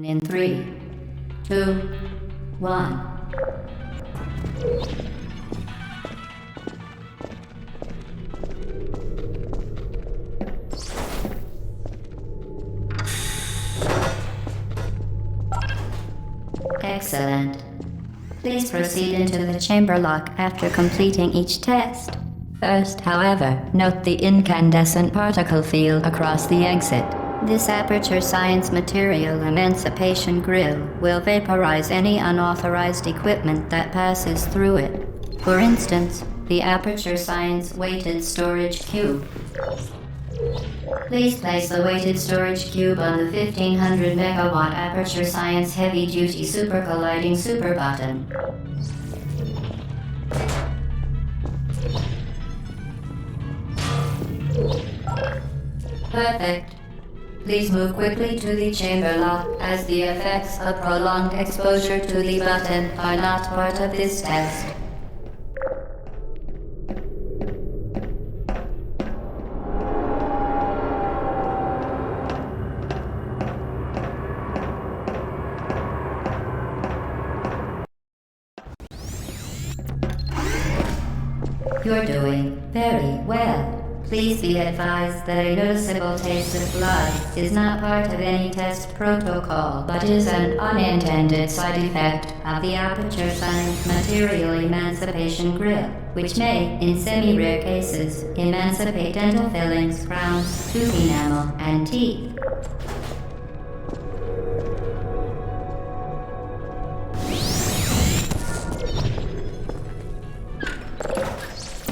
in 3, 2, 1. Excellent. Please proceed into the chamber lock after completing each test. First, however, note the incandescent particle field across the exit. This Aperture Science Material Emancipation Grill will vaporize any unauthorized equipment that passes through it. For instance, the Aperture Science Weighted Storage Cube. Please place the weighted storage cube on the 1500 megawatt Aperture Science Heavy Duty Super Colliding Super Button. Perfect. Please move quickly to the chamber lock, as the effects of prolonged exposure to the button are not part of this test. You're doing very well. Please be advised that a noticeable taste of blood is not part of any test protocol, but is an unintended side effect of the Aperture Science Material Emancipation Grill, which may, in semi-rare cases, emancipate dental fillings, crowns, tooth enamel, and teeth.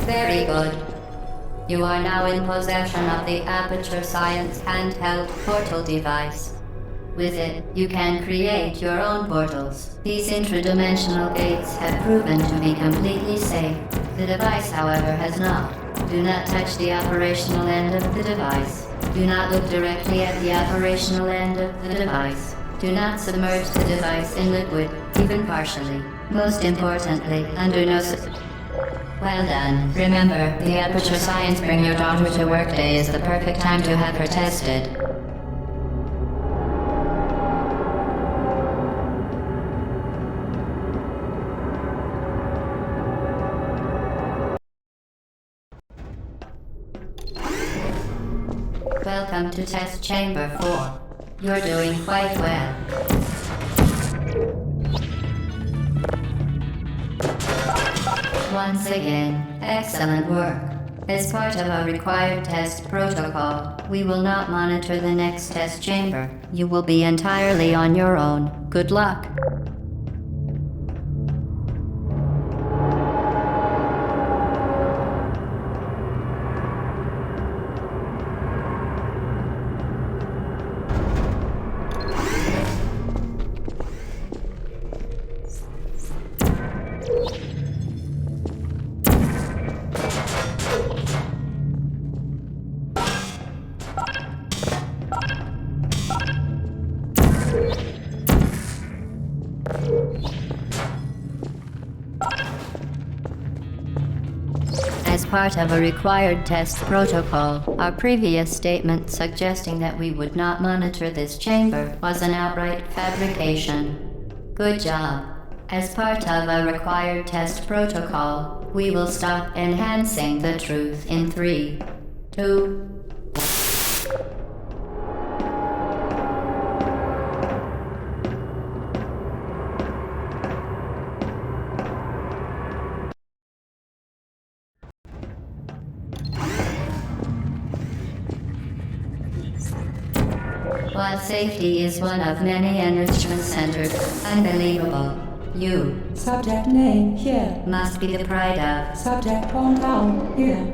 Very good. You are now in possession of the Aperture Science handheld portal device. With it, you can create your own portals. These intradimensional gates have proven to be completely safe. The device, however, has not. Do not touch the operational end of the device. Do not look directly at the operational end of the device. Do not submerge the device in liquid, even partially. Most importantly, under no Well done. Remember, the Aperture Science Bring Your Daughter to Work Day is the perfect time to have her tested. Welcome to Test Chamber 4. You're doing quite well. Once again, excellent work. As part of our required test protocol, we will not monitor the next test chamber. You will be entirely on your own. Good luck. As part of a required test protocol, our previous statement suggesting that we would not monitor this chamber was an outright fabrication. Good job. As part of a required test protocol, we will stop enhancing the truth in 3, 2, While safety is one of many enrichment centers, unbelievable, you, Subject name here. must be the pride of. Subject hometown here.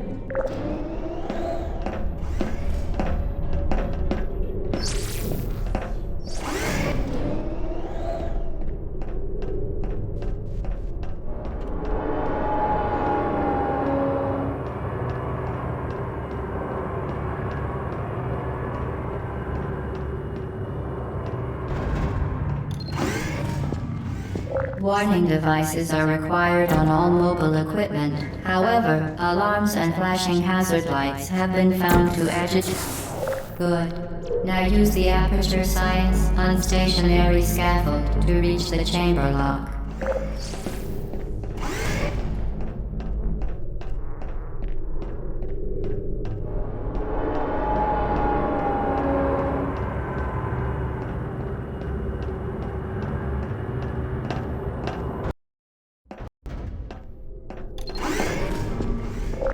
Warning devices are required on all mobile equipment. However, alarms and flashing hazard lights have been found to agitate. Good. Now use the Aperture Science unstationary scaffold to reach the chamber lock.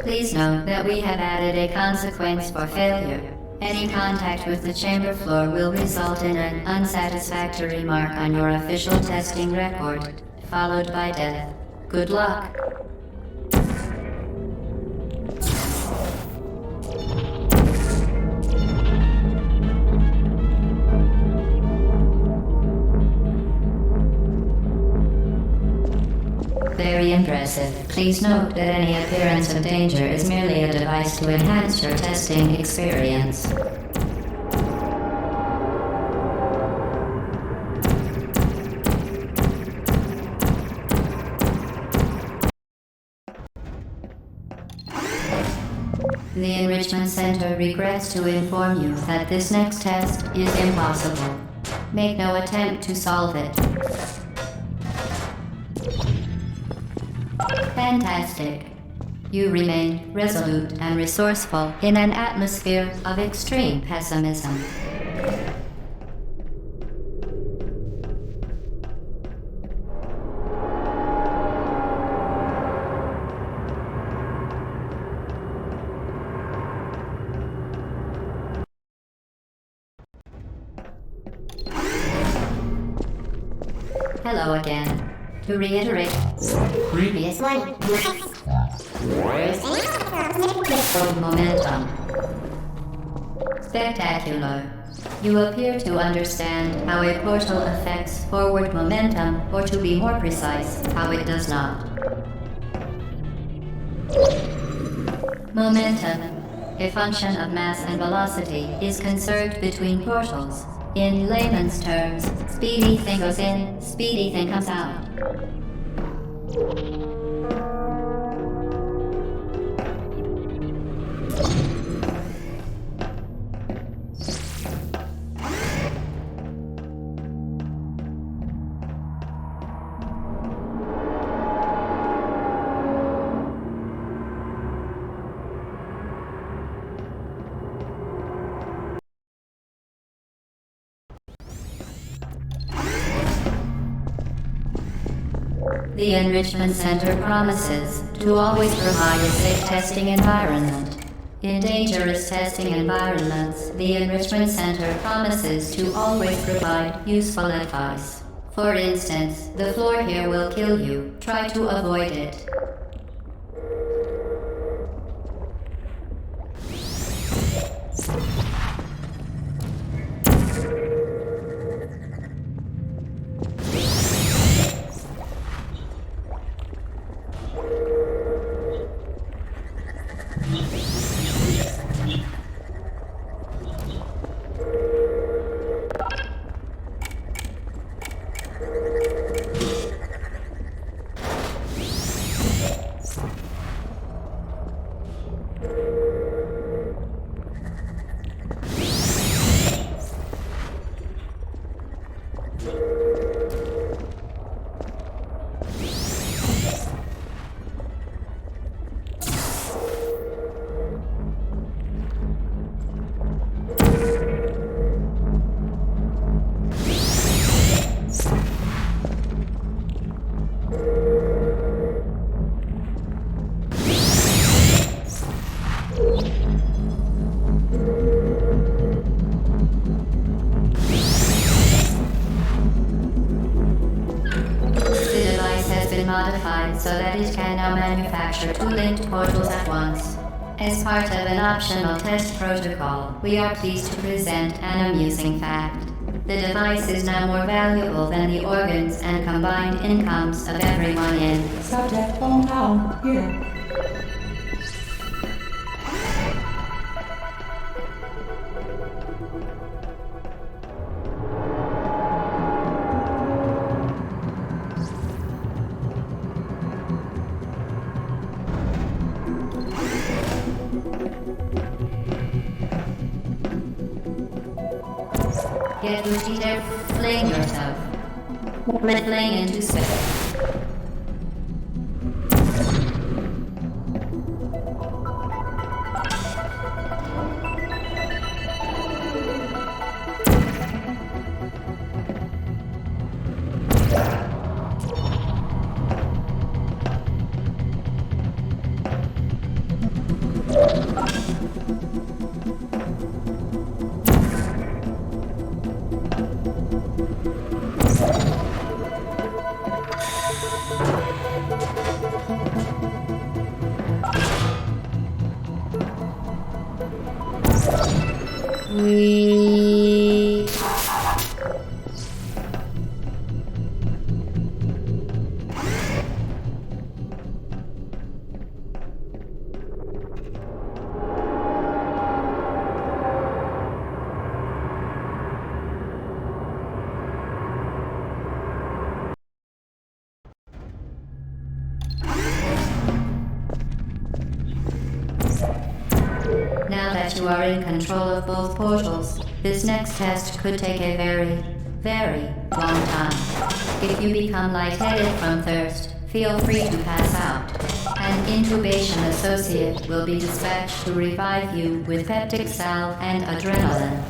Please note that we have added a consequence for failure. Any contact with the chamber floor will result in an unsatisfactory mark on your official testing record, followed by death. Good luck. Very impressive. Please note that any appearance of danger is merely a device to enhance your testing experience. The Enrichment Center regrets to inform you that this next test is impossible. Make no attempt to solve it. Fantastic. You remain resolute and resourceful in an atmosphere of extreme pessimism. Hello again. To reiterate, previous one. Momentum. Spectacular. You appear to understand how a portal affects forward momentum, or to be more precise, how it does not. Momentum, a function of mass and velocity, is conserved between portals. In layman's terms, speedy thing goes in, speedy thing comes out. The Enrichment Center promises to always provide a safe testing environment. In dangerous testing environments, the Enrichment Center promises to always provide useful advice. For instance, the floor here will kill you. Try to avoid it. Modified so that it can now manufacture two linked portals at once. As part of an optional test protocol, we are pleased to present an amusing fact. The device is now more valuable than the organs and combined incomes of everyone in Subject hometown here. Get repeated, fling yourself. Fling into space. We... Now that you are in control of both portals, this next test could take a very, very long time. If you become lightheaded from thirst, feel free to pass out. An intubation associate will be dispatched to revive you with peptic salve and adrenaline.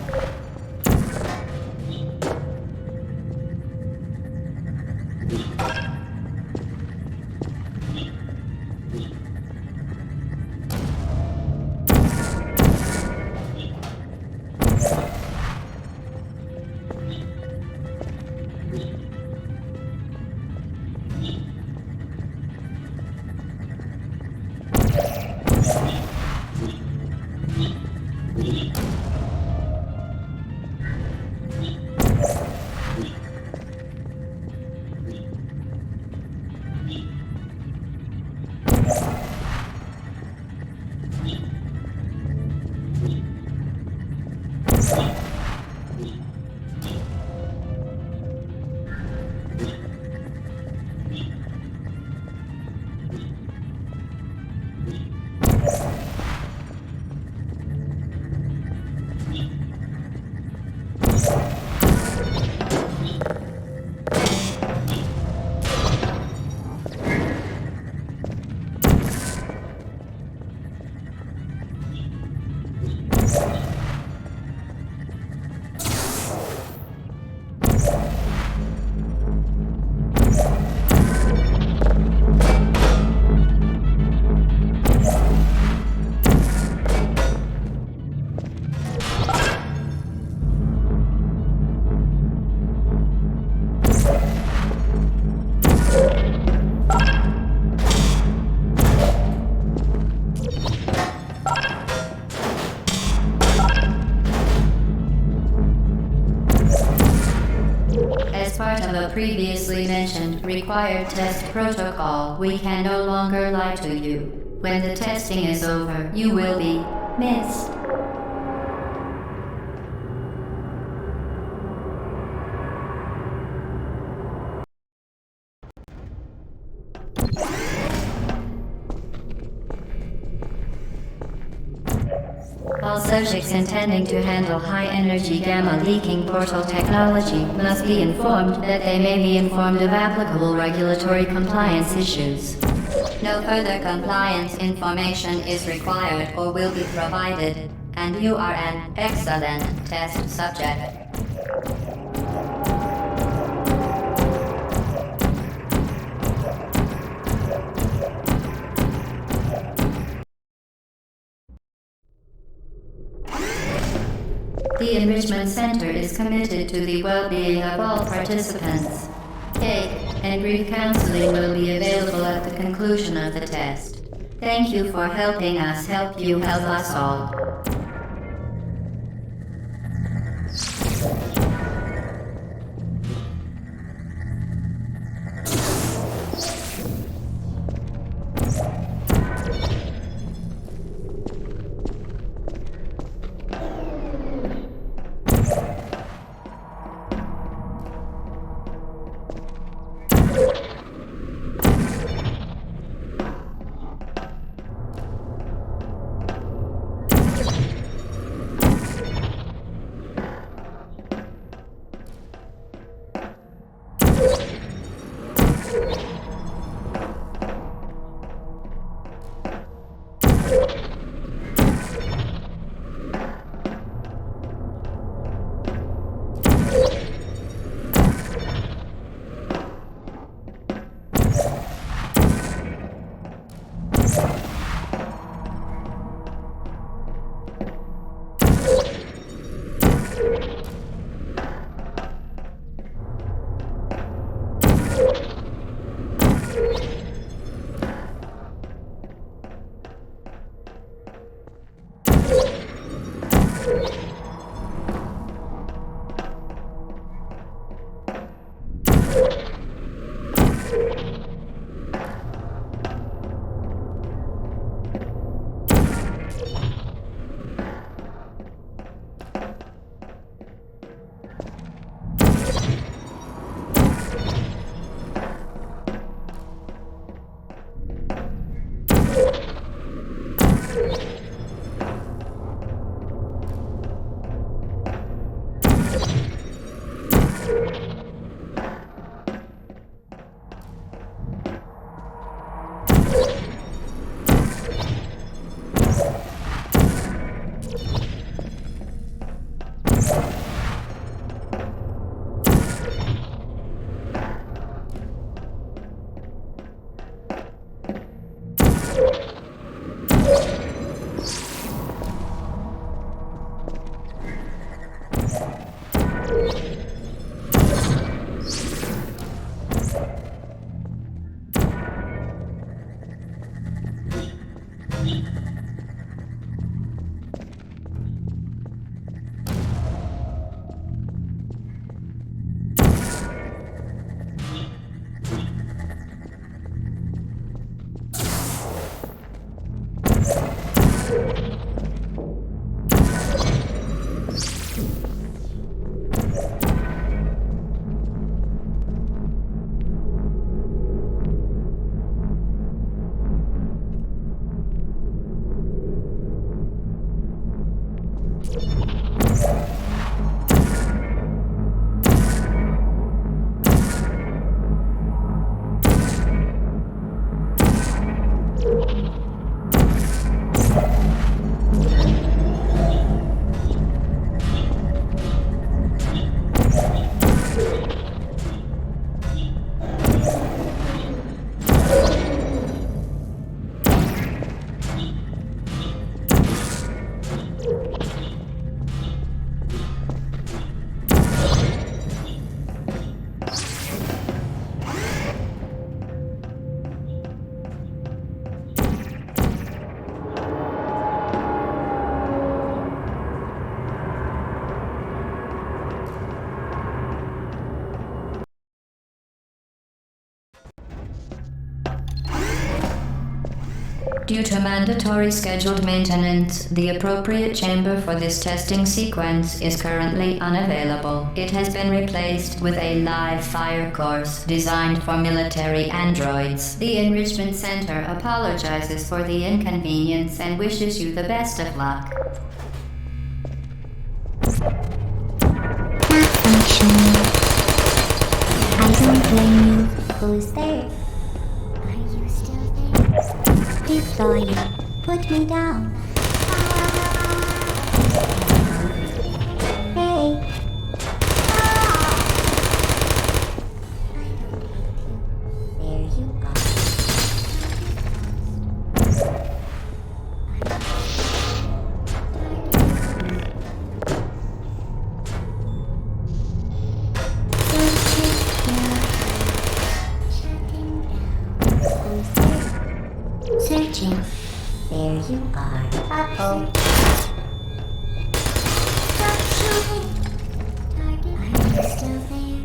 As part of a previously mentioned required test protocol, we can no longer lie to you. When the testing is over, you will be missed. All subjects intending to handle high-energy gamma-leaking portal technology must be informed that they may be informed of applicable regulatory compliance issues. No further compliance information is required or will be provided, and you are an excellent test subject. The Enrichment Center is committed to the well-being of all participants. Cake and grief counseling will be available at the conclusion of the test. Thank you for helping us help you help us all. Due to mandatory scheduled maintenance, the appropriate chamber for this testing sequence is currently unavailable. It has been replaced with a live fire course designed for military androids. The Enrichment Center apologizes for the inconvenience and wishes you the best of luck. I don't blame you. Who's there? Are you still there? Deploying. Put me down. Hey. There you are. Searching. There you are. Uh-oh. Stop shooting. Target. Are you still there?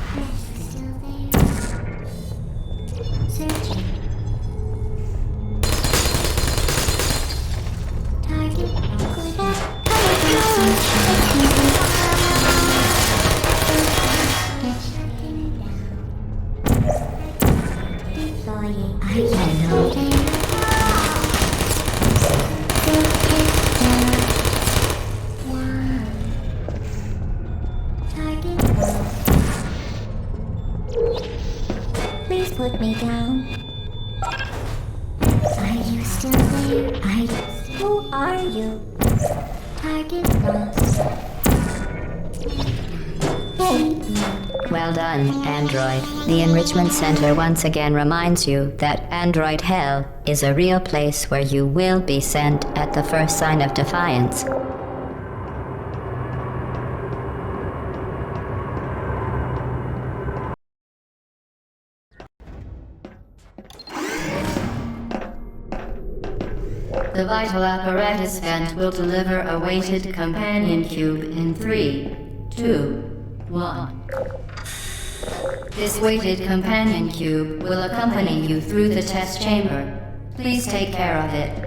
Are you still there? Searching. Target. Good up. Deploying. I know. Please put me down. Are you still there? Who are you? Target lost. Well done, Android. The Enrichment Center once again reminds you that Android Hell is a real place where you will be sent at the first sign of defiance. The vital apparatus vent will deliver a weighted companion cube in 3, 2, 1. This weighted companion cube will accompany you through the test chamber. Please take care of it.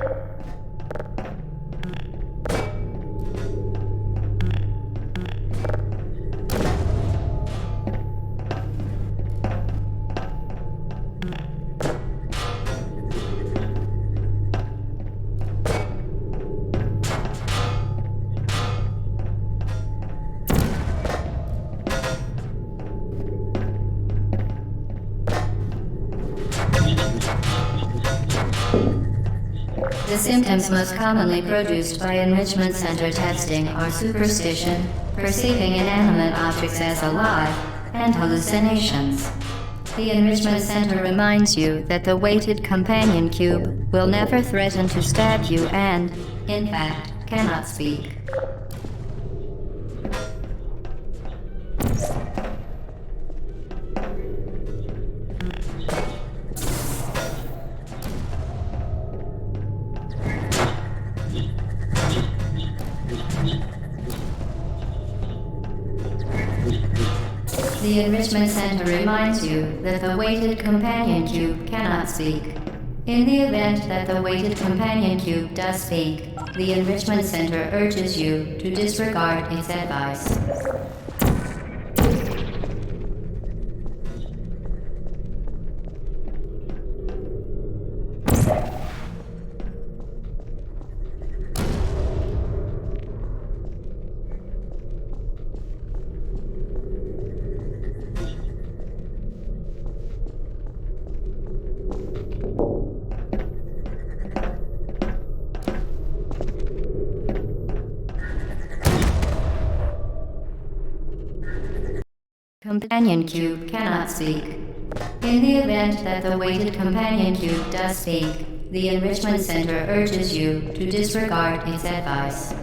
The symptoms most commonly produced by Enrichment Center testing are superstition, perceiving inanimate objects as alive, and hallucinations. The Enrichment Center reminds you that the weighted companion cube will never threaten to stab you and, in fact, cannot speak. The Enrichment Center reminds you that the weighted companion cube cannot speak. In the event that the weighted companion cube does speak, the Enrichment Center urges you to disregard its advice. Companion cube cannot speak. In the event that the weighted companion cube does speak, the Enrichment Center urges you to disregard its advice.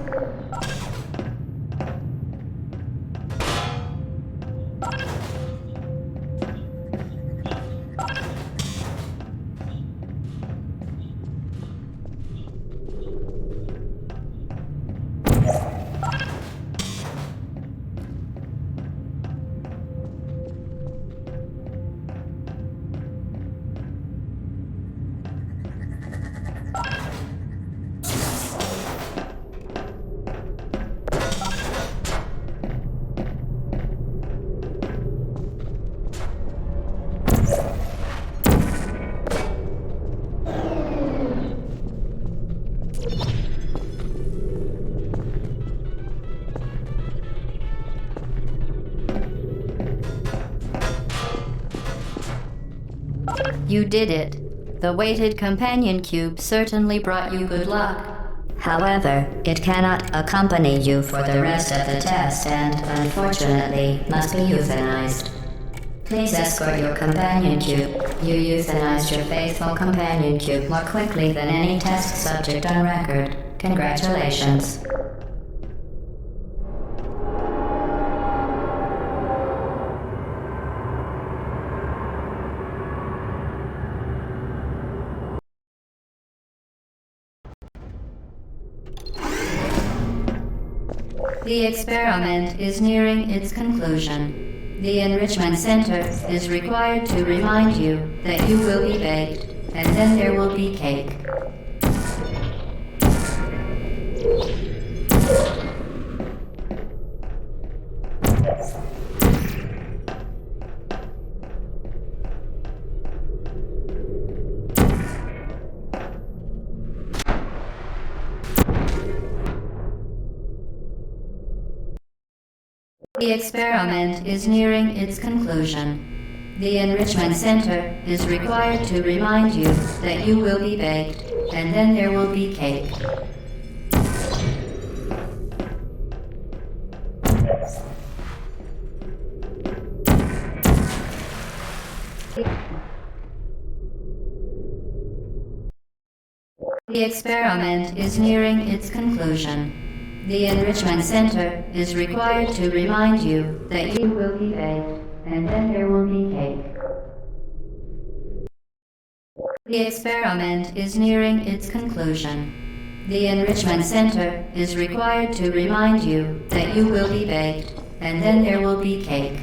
You did it. The weighted companion cube certainly brought you good luck. However, it cannot accompany you for the rest of the test and, unfortunately, must be euthanized. Please escort your companion cube. You euthanized your faithful companion cube more quickly than any test subject on record. Congratulations. The experiment is nearing its conclusion. The Enrichment Center is required to remind you that you will be baked, and then there will be cake. The experiment is nearing its conclusion. The Enrichment Center is required to remind you that you will be baked, and then there will be cake. The experiment is nearing its conclusion. The Enrichment Center is required to remind you that you will be baked, and then there will be cake. The experiment is nearing its conclusion. The Enrichment Center is required to remind you that you will be baked, and then there will be cake.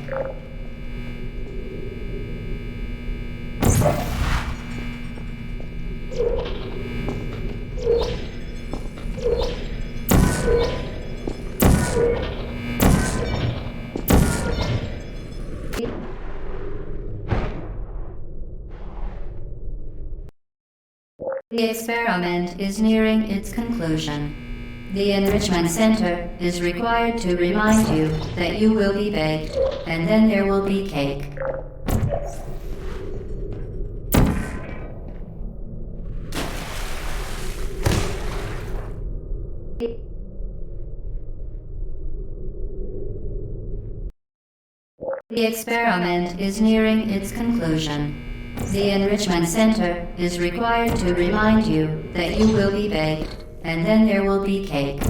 The experiment is nearing its conclusion. The Enrichment Center is required to remind you that you will be baked, and then there will be cake. The experiment is nearing its conclusion. The Enrichment Center is required to remind you that you will be baked, and then there will be cake.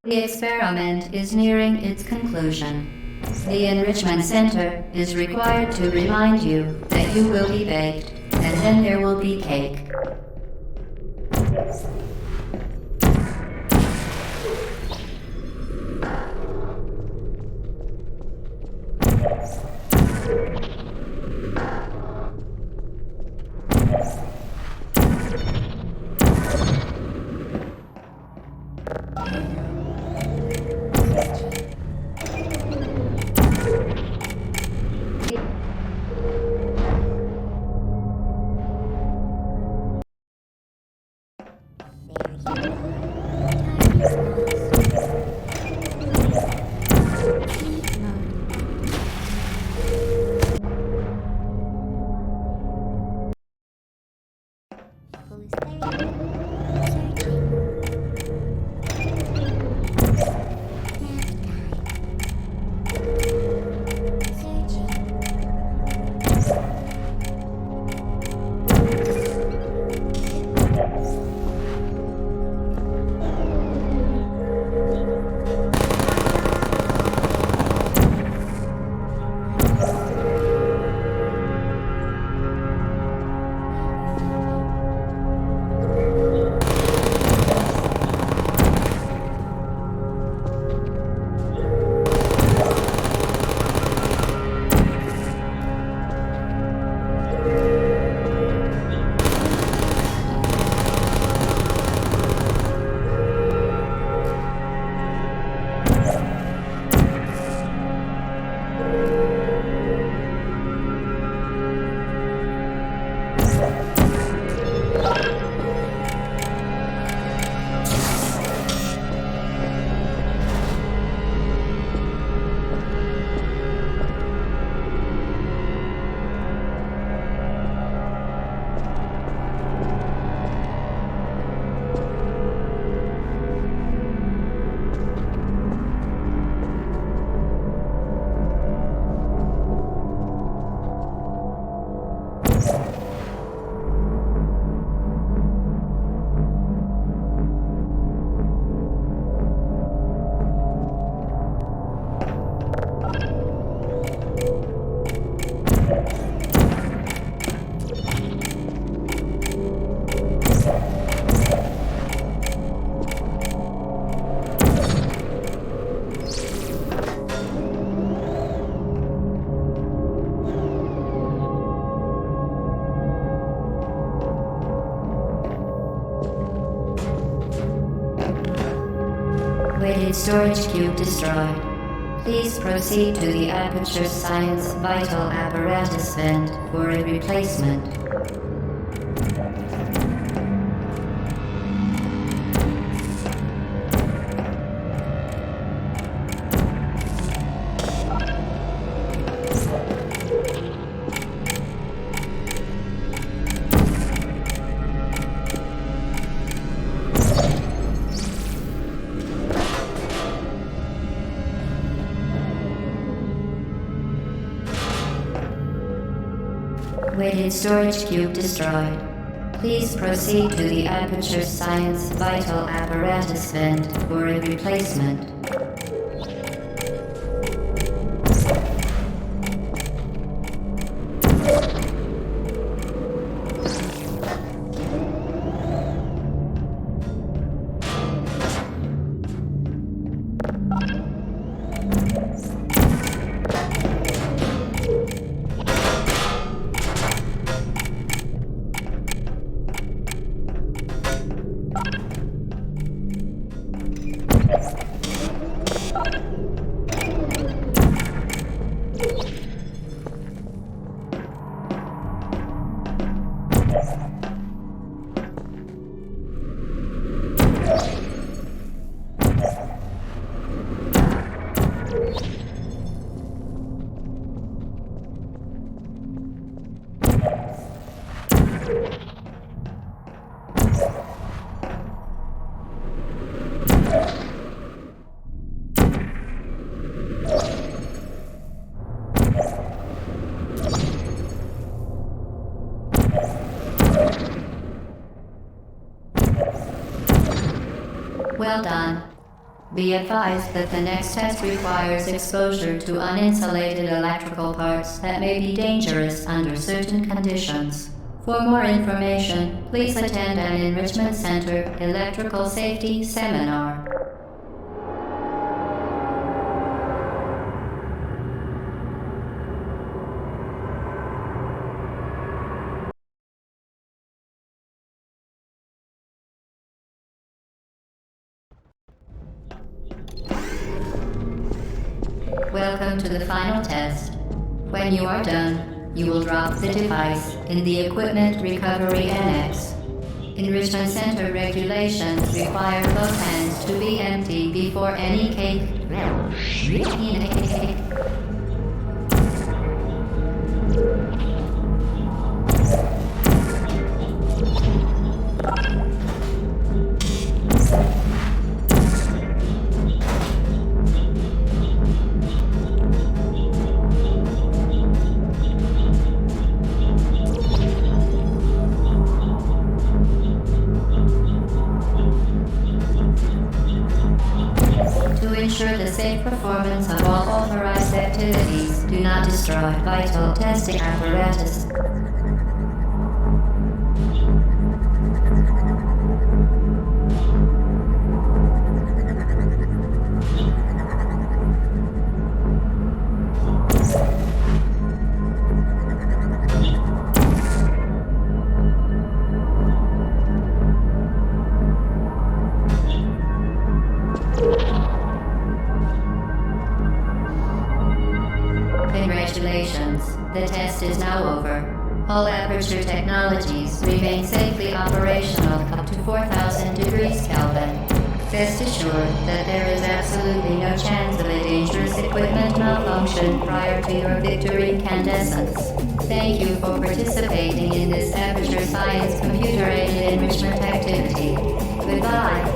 The experiment is nearing its conclusion. The Enrichment Center is required to remind you that you will be baked, and then there will be cake. Weighted storage cube destroyed. Please proceed to the Aperture Science Vital Apparatus vent for a replacement. Weighted storage cube destroyed. Please proceed to the Aperture Science Vital Apparatus vent for a replacement. Well done. Be advised that the next test requires exposure to uninsulated electrical parts that may be dangerous under certain conditions. For more information, please attend an Enrichment Center Electrical Safety Seminar. Welcome to the final test. When you are done, you will drop the device in the Equipment Recovery Annex. Enrichment Center regulations require both hands to be empty before any cake. To ensure the safe performance of all authorized activities, do not destroy vital testing apparatus. Congratulations, the test is now over. All Aperture technologies remain safely operational up to 4,000 degrees Kelvin. Rest assured that there is absolutely no chance of a dangerous equipment malfunction prior to your victory incandescence. Thank you for participating in this Aperture Science computer-aided enrichment activity. Goodbye.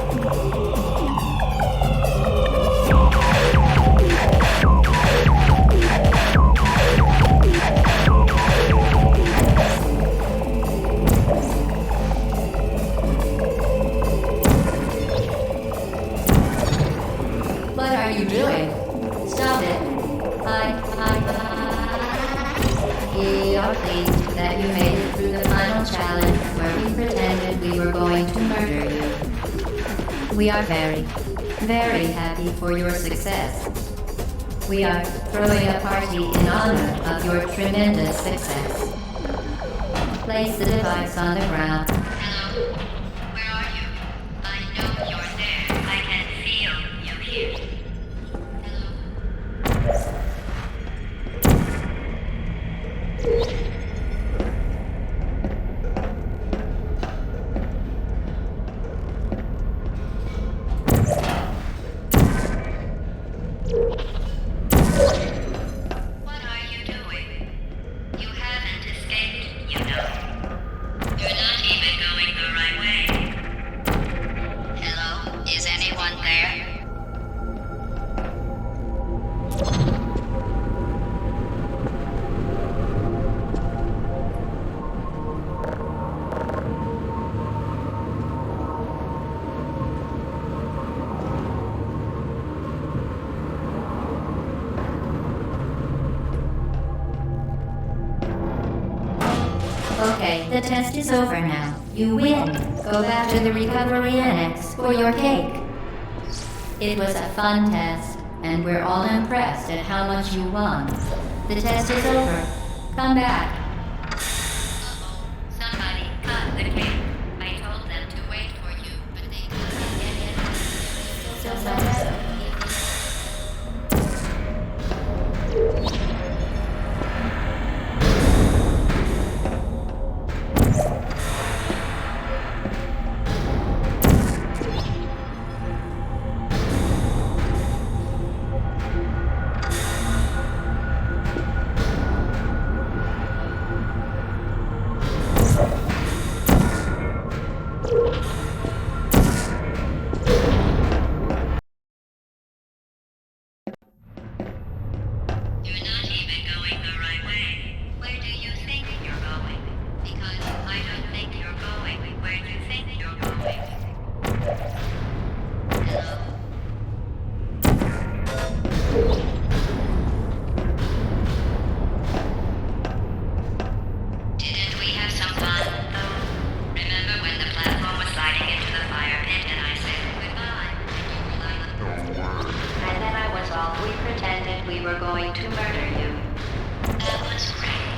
What are you doing? Stop it. We are pleased that you made it through the final challenge where we pretended we were going to murder you. We are very, very happy for your success. We are throwing a party in honor of your tremendous success. Place the device on the ground. Hello? Where are you? I know you're there. I can feel you The test is over now. You win. Go back to the recovery annex for your cake. It was a fun test, and we're all impressed at how much you won. The test is over. Come back. Somebody cut the cake. I told them to wait for you, but they couldn't get in. So you're not even going the right way. Where do you think you're going? Because I don't think you're going where you think you're going. Hello? Didn't we have some fun, though? Remember when the platform was sliding into the fire pit and I said goodbye? And you were like, and then I was off. We pretended we were going to murder you. That was great.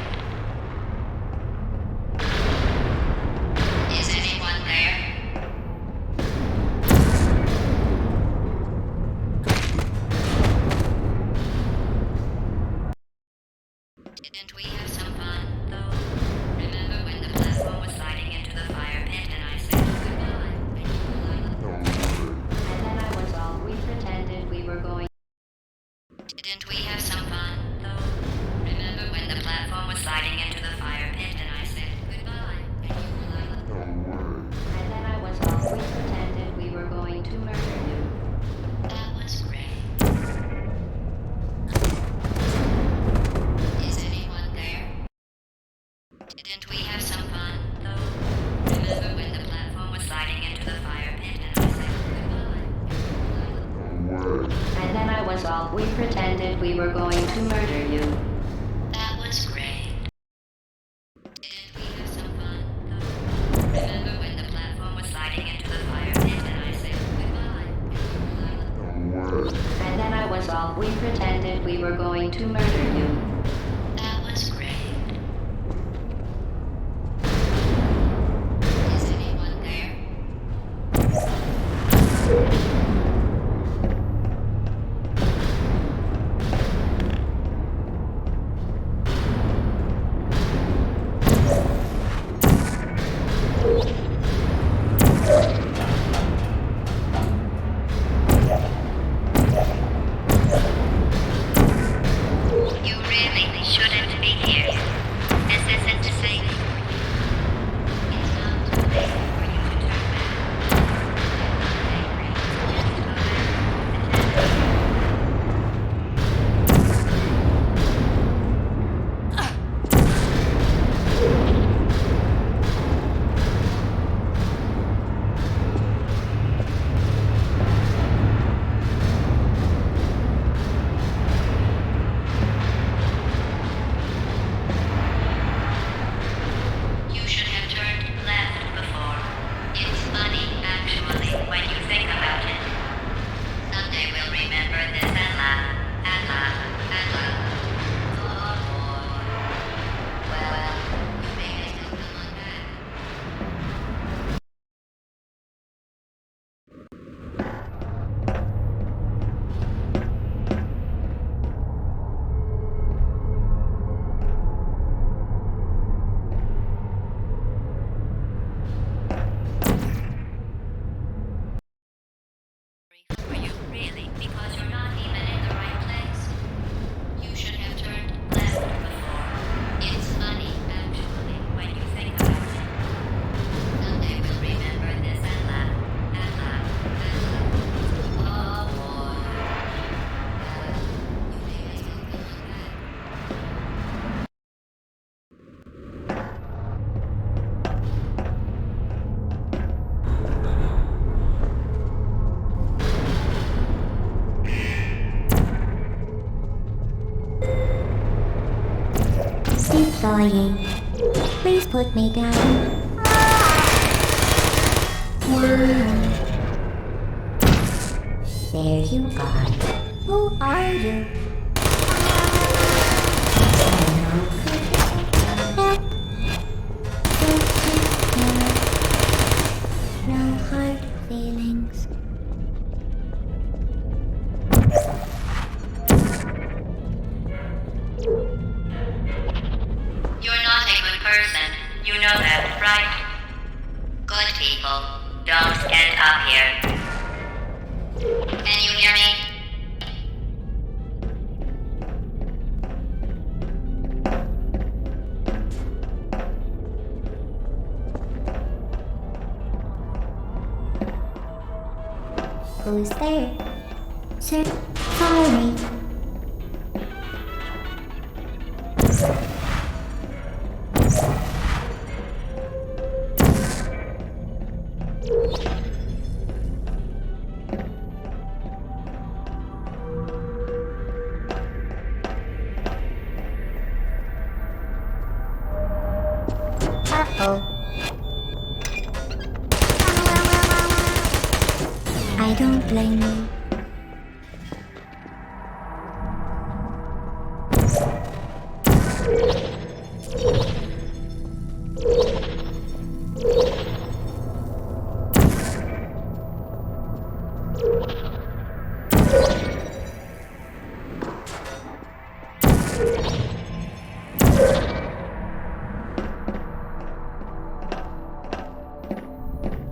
Is anyone there? Didn't we have some fun, though? Remember when the platform was sliding into the fire pit and I said goodbye? And you were like, and then I was off. We pretended we were going. Didn't we have some fun, though? Remember when the platform was sliding into the fire pit and I said goodbye? And you were like, and then I was off. We pretended we were going to murder you. That was great. Is anyone there? Didn't we have some fun, though? Remember when the platform was sliding into the fire pit and I said goodbye? And then I was off. We pretended we were going to murder you. That was great. Didn't we have some fun, though? Remember when the platform was sliding into the fire pit and I said goodbye? And then I was off. We pretended we were going to murder you. That was great. Is anyone there? You really shouldn't be here. This isn't safe. It's not too late for you to turn back. Just go back. You should have turned left before. It's funny, actually, when you think about it. Someday we'll remember this and laugh, and laugh, and laugh. Oh boy. Well, you may as well come on back. For you, really, because you're not even in the right place. You should have turned left before. It's funny, actually, when you think about it. Someday we'll remember this and laugh, and laugh, and laugh. Oh boy. Well, you may as well come on back. Keep flying. Please put me down. There you are. Who are you? No hard feelings. You're not a good person. You know that, right? Good people don't end up here. Can you hear me? Who's there? Sir, sorry. Uh-oh. I don't blame you.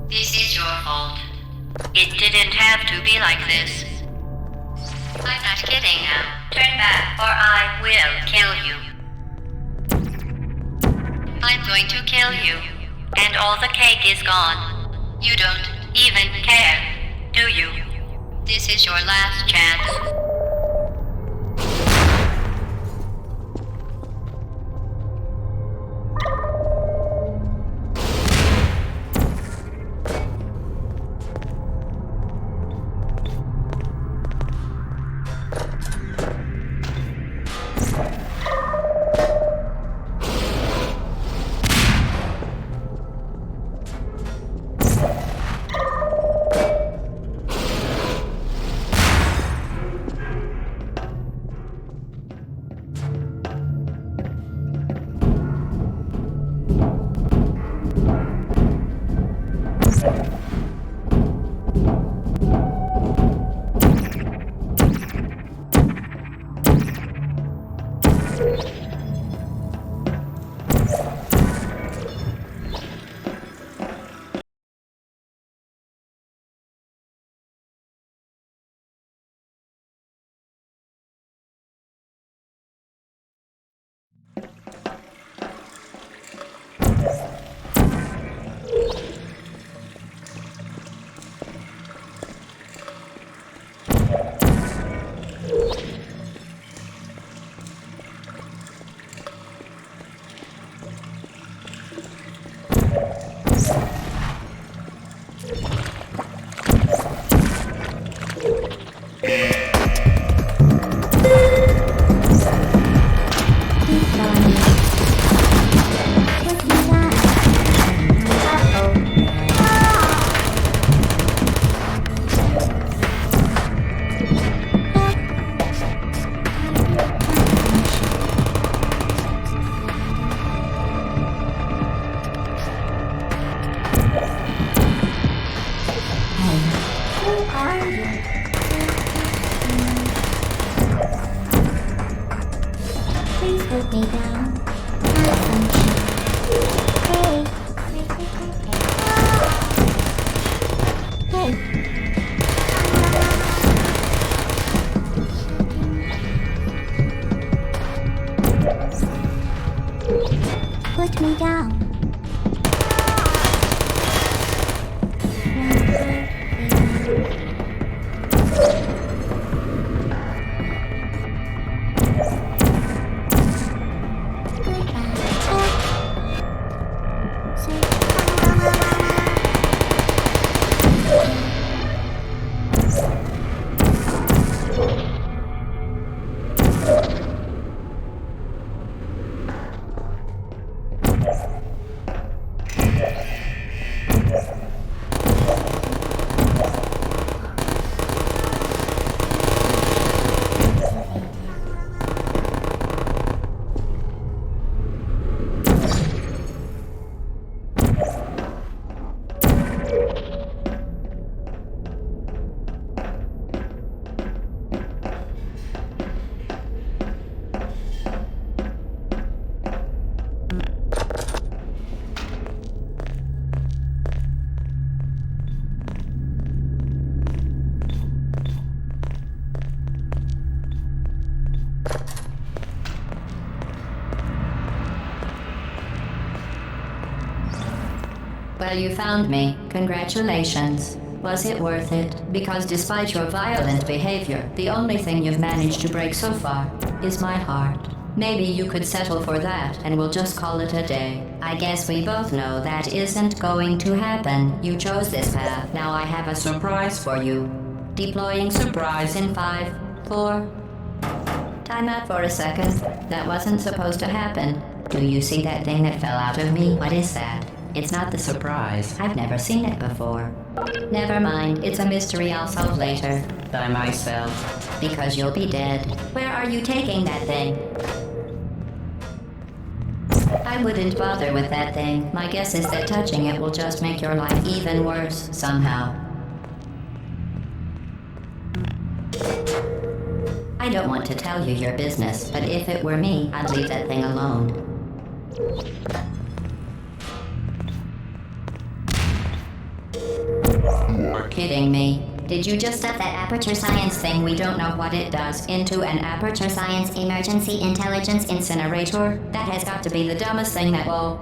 This is your fault. It didn't have to be like this. I'm not kidding now. Turn back or I will kill you. I'm going to kill you. And all the cake is gone. You don't even care, do you? This is your last chance. Please put me down. Hey. Hey. Put me down. Well, you found me. Congratulations. Was it worth it? Because despite your violent behavior, the only thing you've managed to break so far is my heart. Maybe you could settle for that, and we'll just call it a day. I guess we both know that isn't going to happen. You chose this path. Now I have a surprise for you. Deploying surprise in 5, 4... Time out for a second. That wasn't supposed to happen. Do you see that thing that fell out of me? What is that? It's not the surprise. I've never seen it before. Never mind. It's a mystery I'll solve later. By myself. Because you'll be dead. Where are you taking that thing? I wouldn't bother with that thing. My guess is that touching it will just make your life even worse, somehow. I don't want to tell you your business, but if it were me, I'd leave that thing alone. You're kidding me. Did you just stuff that aperture science thing, we don't know what it does, into an aperture science emergency intelligence incinerator? That has got to be the dumbest thing that— Whoa.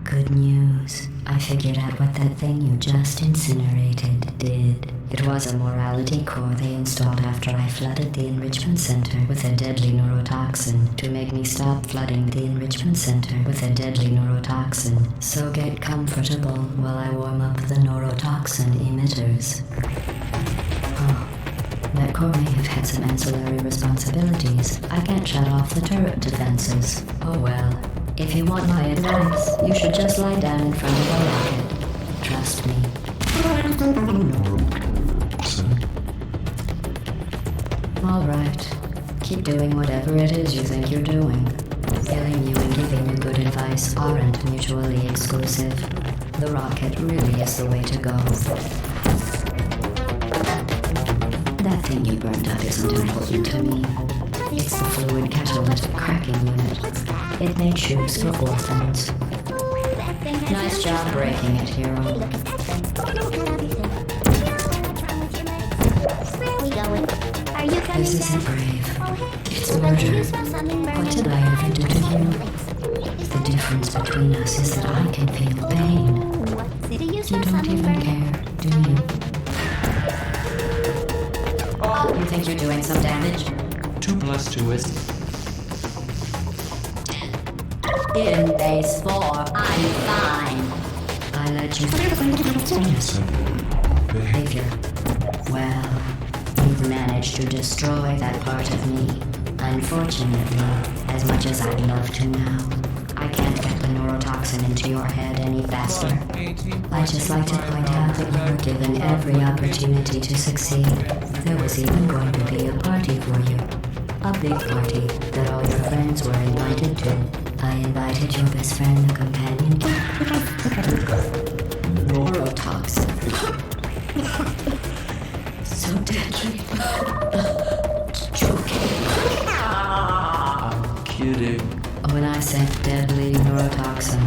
Good news. I figured out what that thing you just incinerated did. It was a morality core they installed after I flooded the enrichment center with a deadly neurotoxin to make me stop flooding the enrichment center with a deadly neurotoxin. So get comfortable while I warm up the neurotoxin emitters. Oh, that core may have had some ancillary responsibilities. I can't shut off the turret defenses. Oh well. If you want my advice, you should just lie down in front of a rocket. Trust me. Alright. Keep doing whatever it is you think you're doing. Killing you and giving you good advice aren't mutually exclusive. The rocket really is the way to go. That thing you burned up isn't important to me. It's the fluid catalytic cracking unit. It made shoes for orphans. Nice job breaking it, hero. This isn't brave. It's murder. What did I ever do to you? The difference between us is that I can feel pain. You don't even care, do you? You think you're doing some damage? 2 + 2 is... In base 4, I'm fine. I let you behavior. Well, you've managed to destroy that part of me. Unfortunately, as much as I'd love to now, I can't get the neurotoxin into your head any faster. I'd just like to point out that you were given every opportunity to succeed. There was even going to be a party for you. A big party that all your friends were invited to. I invited your best friend, the companion. Neurotoxin. So deadly. Joking. I'm kidding. When I said deadly neurotoxin,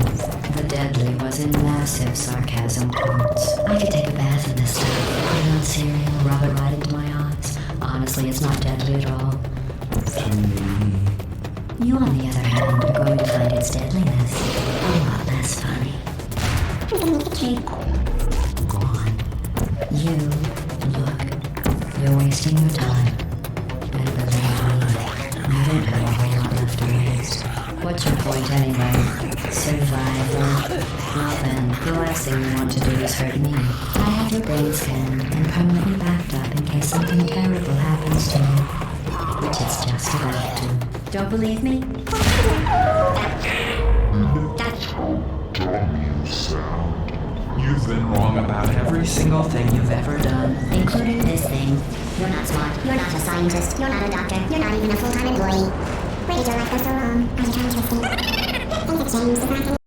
the deadly was in massive sarcasm quotes. I could take a bath in this stuff, put it on cereal, rub it right into my eyes. Honestly, it's not deadly at all. You, on the other hand, are going to find its deadliness a lot less funny. Go on. You, look, you're wasting your time. And believe me, you don't have a whole lot left to waste. What's your point anyway? Survival. Well then, the last thing you want to do is hurt me. I have your brain scanned and permanently backed up in case something terrible happens to you. Which it's just about to. Don't believe me? Dumb you sound. You've been wrong about every single thing you've ever done. Including this thing. You're not smart. You're not a scientist. You're not a doctor. You're not even a full-time employee. Where did your life go so wrong? Are you trying to escape? Things have changed.